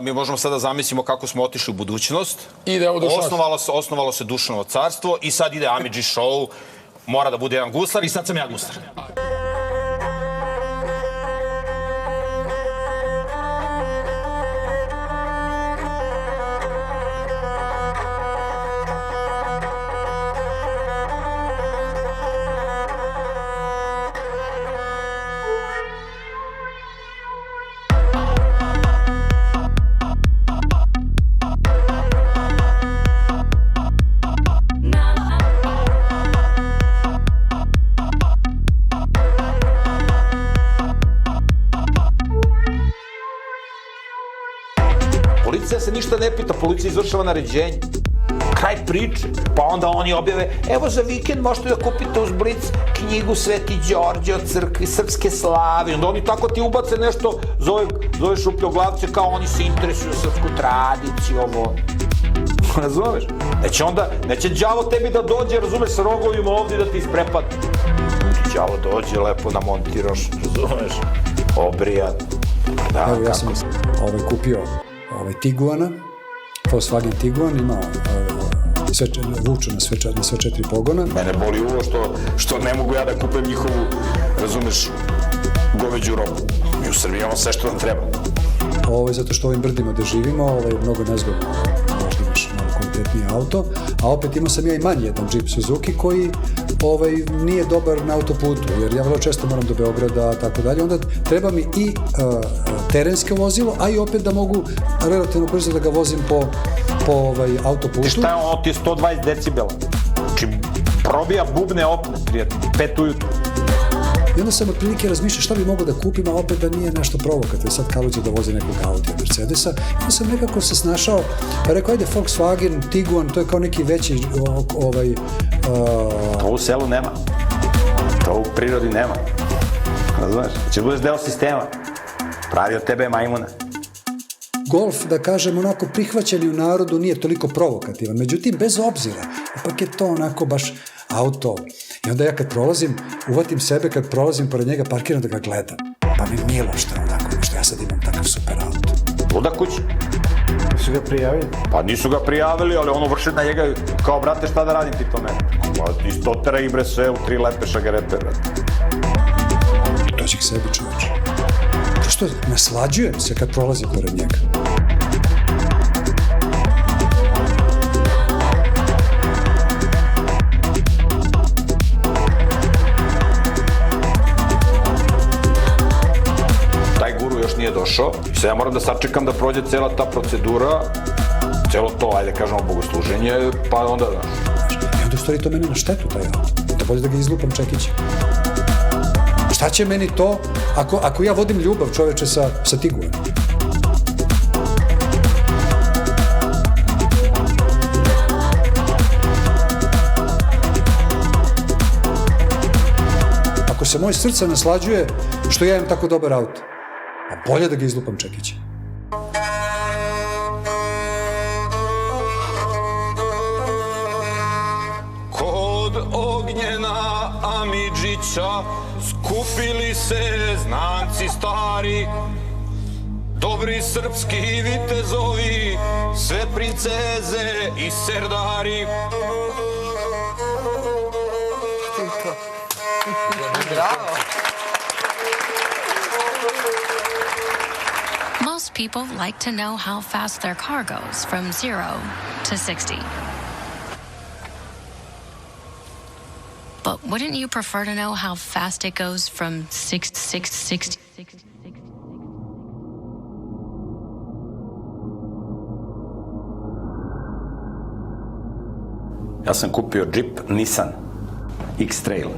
mi možemo sada zamislimo kako smo otišli u budućnost. Osnovalo se Dušanovo carstvo i sad ide Amidži show, mora da bude jedan guslar i sad sam ja guslar. Policija se ništa ne pita, policija izvršava naređenje. Kraj priče. Pa onda oni objave, evo za vikend možete da kupite uz Blic knjigu Sveti Đorđe od crkvi Srpske slave. Onda oni tako ti ubace nešto, zove šupljoglavce kao oni se interesuju srpsku tradiciju, ovo. Razumeš? Neće đavo tebi da dođe, razumeš, sa rogovima ovdje da ti isprepad. Đavo dođe, lepo namontiraš, razumeš, obrijan. Evo ja sam kupio Tiguana, Volkswagen Tiguan, ima vuču na sve 4 pogona. Mene boli uvo što ne mogu ja da kupim njihovu, razumeš, goveđu robu. Mi u Srbiji imamo sve što nam treba. Zato što ovim brdima gde živimo, mnogo nezgodno, možda imaš malo kvalitetnije auto, a opet imao sam ja i manji jedan Jeep Suzuki koji nije dobar na autoputu, jer ja vrlo često moram do Beograda, tako dalje, onda treba mi i terensko vozilo, a i opet da mogu relativno brzo da ga vozim po autoputu. Šta je ono, ti je 120 decibela? Znači, probija bubne opne, 5 ujutru. I onda sam otprilike razmišljao šta bi mogao da kupim, a opet da nije nešto provokativno. Sad Kaluđe da vozi nekog Audija, Mercedesa. I onda sam nekako se snašao, pa rekao, ajde Volkswagen, Tiguan, to je kao neki veći To u selu nema. To u prirodi nema. Znaš, će budeš deo sistema. Pravi od tebe majmuna. Golf, da kažem, onako prihvaćeni u narodu nije toliko provokativan. Međutim, bez obzira, ipak je to onako baš auto. I onda ja kad prolazim, uvatim sebe, kad prolazim pored njega, parkiram da ga gledam. Pa mi milo što je onako, što ja sad imam takav super auto. Luda kuća. Nisu ga prijavili? Pa nisu ga prijavili, ali ono vrši na njega kao, brate, šta da radim ti to mene? Pa ti stotera i bre sve u 3 lepe šagarete, brate. Dođi k sebi, čoveče. Prosto naslađujem se kad prolazim pored njega. Nije došao i sad ja moram da sačekam da prođe cela ta procedura, celo to, ajde kažemo, bogosluženje, pa onda, znaš. I onda u stvari to meni na štetu, taj auto. Da bolje da ga izlupam čekićem. Šta će meni to ako ja vodim ljubav, čoveče, sa Tiguanom? Ako se moj srce naslađuje što ja imam tako dobar auto, a bolje da ga izlupam čekiće. Kod Ognjena Amidžića skupili se znanci stari, dobri srpski vitezovi, sve princeze i serdari. Bravo! Most people like to know how fast their car goes from 0 to 60. But wouldn't you prefer to know how fast it goes from 60? Ja sam kupio Jeep Nissan X-Trail.